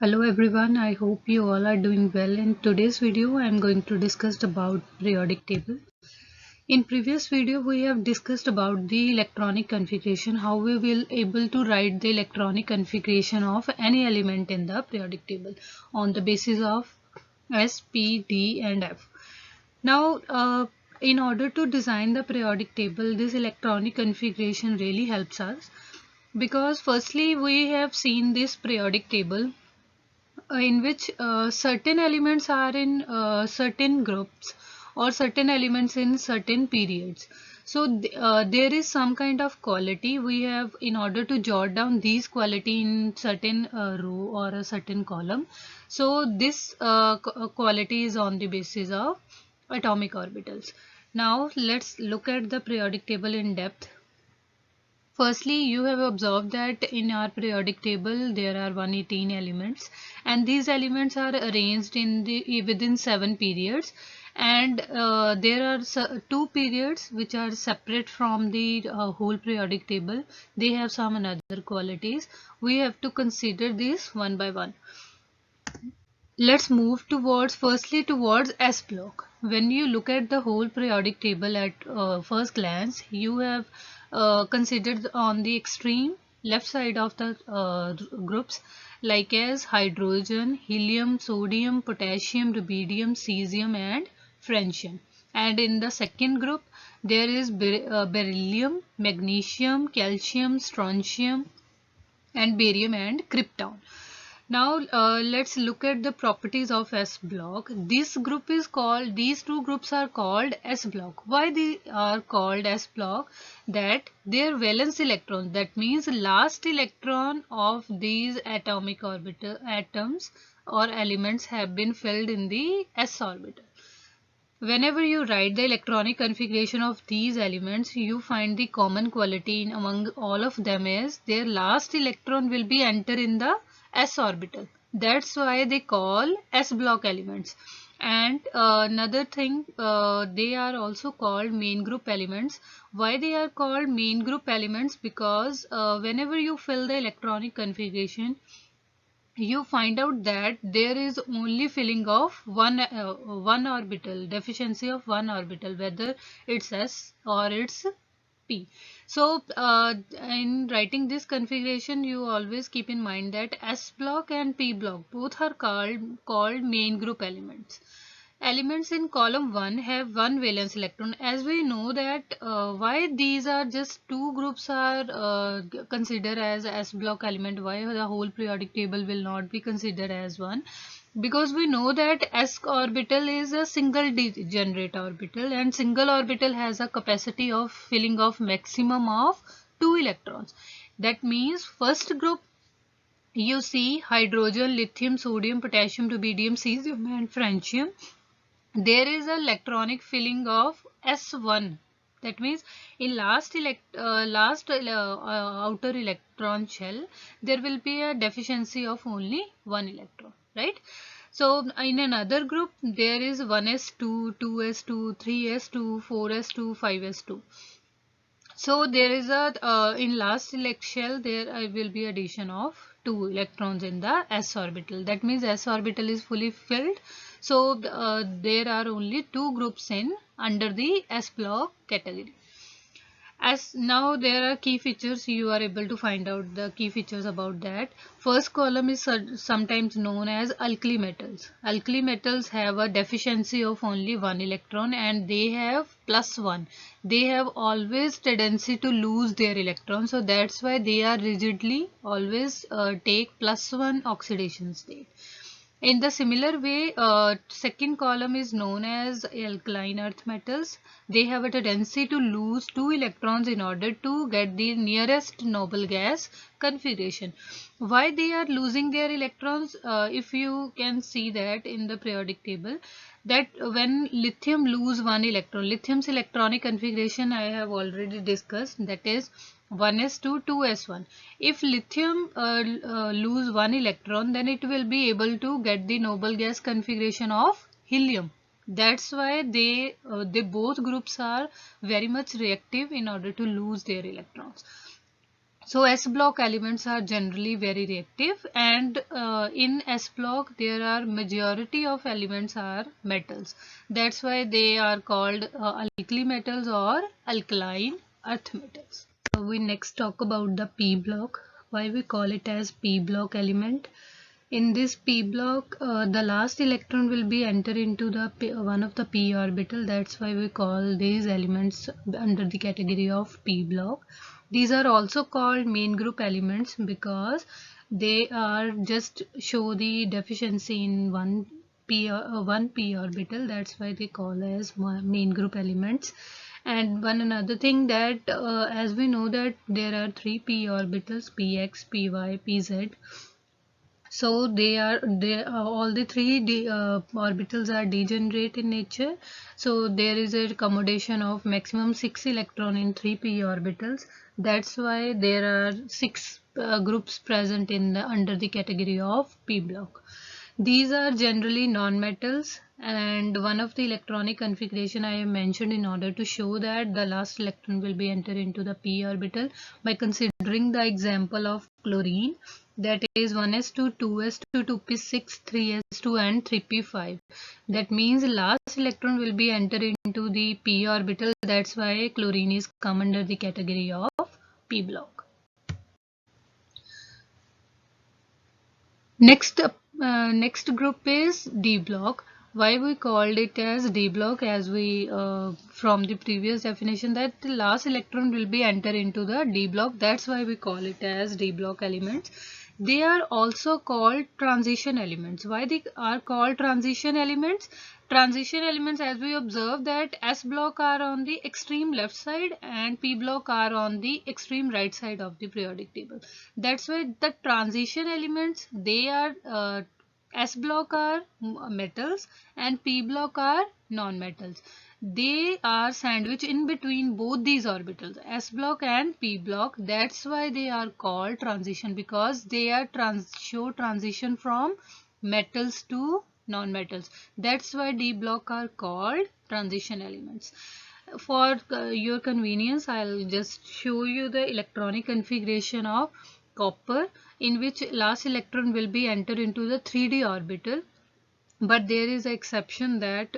Hello everyone, I hope you all are doing well. In today's video, I am going to discuss about periodic table. In previous video, we have discussed about the electronic configuration, how we will able to write the electronic configuration of any element in the periodic table on the basis of S, P, D and F. Now, in order to design the periodic table, this electronic configuration really helps us because firstly we have seen this periodic table in which certain elements are in certain groups or certain elements in certain periods. So there is some kind of quality we have in order to jot down these quality in certain row or a certain column. So this quality is on the basis of atomic orbitals. Now let's look at the periodic table in depth. Firstly, you have observed that in our periodic table there are 118 elements, and these elements are arranged in the within 7 periods, and there are two periods which are separate from the whole periodic table. They have some another qualities. We have to consider this one by one. Let's move towards firstly towards S block. When you look at the whole periodic table at first glance, you have considered on the extreme left side of the groups like as hydrogen, helium, sodium, potassium, rubidium, cesium and francium. And in the second group there is beryllium, magnesium, calcium, strontium and barium and krypton. Now let's look at the properties of S block. These two groups are called S block. Why they are called S block? That their valence electron, that means last electron of these atomic orbital atoms or elements have been filled in the S orbital. Whenever you write the electronic configuration of these elements, you find the common quality in among all of them is their last electron will be enter in the S orbital. That's why they call S block elements. And another thing, they are also called main group elements. Why they are called main group elements? Because whenever you fill the electronic configuration, you find out that there is only filling of one orbital, deficiency of one orbital, whether it's S or it's P. So in writing this configuration, you always keep in mind that S block and P block both are called main group elements. Elements in column 1 have one valence electron. As we know that why these are just two groups are considered as S block element, why the whole periodic table will not be considered as one, because we know that S orbital is a single degenerate orbital, and single orbital has a capacity of filling of maximum of 2 electrons. That means first group you see hydrogen, lithium, sodium, potassium, rubidium, cesium and francium. There is a electronic filling of S1. That means in last outer electron shell, there will be a deficiency of only one electron, right? So in another group, there is 1s2, 2s2, 3s2, 4s2, 5s2. So there is a in last elect shell there will be addition of 2 electrons in the s orbital. That means s orbital is fully filled. So there are only two groups in under the s block category. As now there are key features, you are able to find out the key features about that. First column is sometimes known as alkali metals. Alkali metals have a deficiency of only one electron and they have plus one. They have always tendency to lose their electron, so that's why they are rigidly always take plus one oxidation state. In the similar way, second column is known as alkaline earth metals. They have a tendency to lose 2 electrons in order to get the nearest noble gas configuration. Why they are losing their electrons? If you can see that in the periodic table, that when lithium lose one electron, lithium's electronic configuration I have already discussed, that is 1s2 2s1. If lithium lose one electron, then it will be able to get the noble gas configuration of helium. That's why they both groups are very much reactive in order to lose their electrons. So S block elements are generally very reactive, and in S block there are majority of elements are metals. That's why they are called alkali metals or alkaline earth metals. We next talk about the P block. Why we call it as P block element? In this P block, the last electron will be enter into the one of the p orbital. That's why we call these elements under the category of P block. These are also called main group elements because they are just show the deficiency in one p orbital. That's why they call as main group elements. And one another thing that as we know that there are three p orbitals, px, py, pz. So all the three orbitals are degenerate in nature. So there is a accommodation of maximum 6 electron in 3p orbitals. That's why there are 6 groups present in the under the category of p block. These are generally non-metals, and one of the electronic configuration I have mentioned in order to show that the last electron will be entered into the p orbital by considering the example of chlorine, that is 1s2, 2s2, 2p6, 3s2 and 3p5. That means last electron will be entered into the p orbital. That's why chlorine is come under the category of p block. Next group is D block. Why we called it as D block? As we from the previous definition that the last electron will be enter into the D block. That's why we call it as D block elements. They are also called transition elements. Why they are called transition elements? Transition elements, as we observe that S block are on the extreme left side and P block are on the extreme right side of the periodic table. That's why the transition elements, they are S block are metals and P block are non-metals. They are sandwiched in between both these orbitals, S block and P block. That's why they are called transition, because they are show transition from metals to non-metals. That's why D block are called transition elements. For your convenience, I'll just show you the electronic configuration of copper, in which last electron will be entered into the 3d orbital. But there is an exception that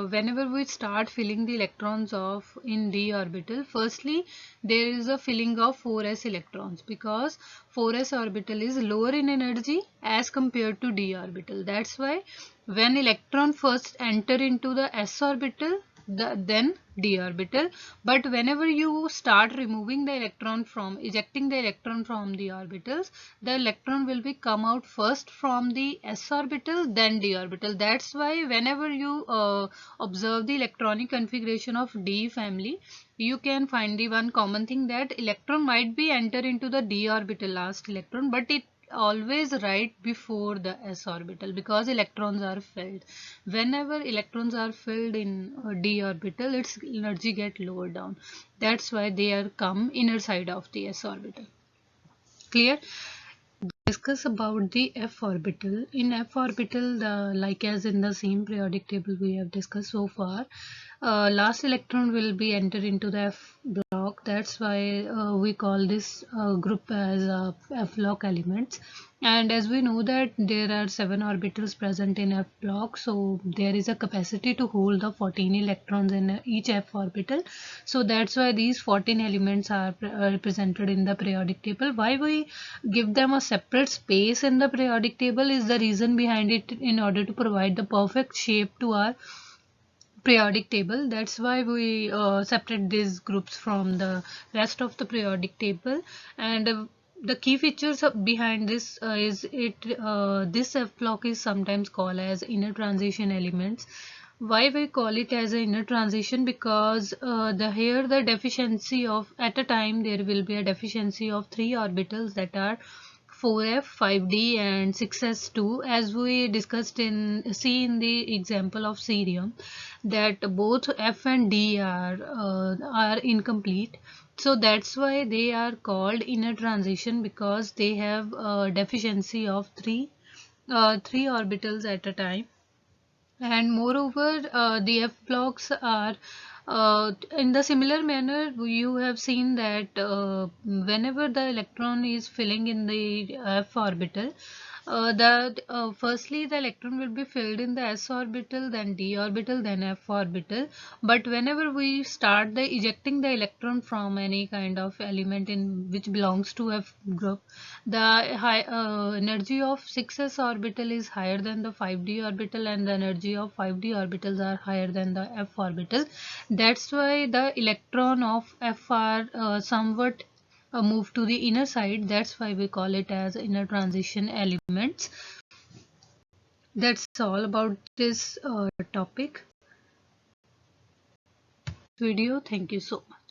whenever we start filling the electrons of in d orbital, firstly there is a filling of 4s electrons, because 4s orbital is lower in energy as compared to d orbital. That's why when electron first enter into the s orbital, then d orbital, but whenever you start removing the electron from ejecting the electron from the orbitals, the electron will be come out first from the s orbital, then d orbital. That's why whenever you observe the electronic configuration of d family, you can find the one common thing that electron might be enter into the d orbital, last electron, but it always right before the s orbital, because electrons are filled. Whenever electrons are filled in d orbital, its energy get lower down. That's why they are come inner side of the s orbital. Clear? Discuss about the f orbital. In f orbital, like as in the same periodic table we have discussed so far, last electron will be entered into the f block. That's why we call this group as f block elements. And as we know that there are 7 orbitals present in f block, so there is a capacity to hold the 14 electrons in each f orbital. So that's why these 14 elements are represented in the periodic table. Why we give them a separate space in the periodic table is the reason behind it, in order to provide the perfect shape to our periodic table. That's why we separate these groups from the rest of the periodic table. And the key features behind this is this f block is sometimes called as inner transition elements. Why we call it as an inner transition? Because here the deficiency of, at a time there will be a deficiency of 3 orbitals, that are 4f, 5d and 6s2, as we discussed in in the example of cerium, that both f and d are incomplete. So that's why they are called inner transition, because they have a deficiency of three orbitals at a time. And moreover, the f blocks are In the similar manner, you have seen that whenever the electron is filling in the f orbital, firstly the electron will be filled in the s orbital, then d orbital, then f orbital. But whenever we start the ejecting the electron from any kind of element in which belongs to f group, the energy of 6s orbital is higher than the 5d orbital, and the energy of 5d orbitals are higher than the f orbital. That's why the electron of f are somewhat move to the inner side. That's why we call it as inner transition elements. That's all about this topic video. Thank you so much.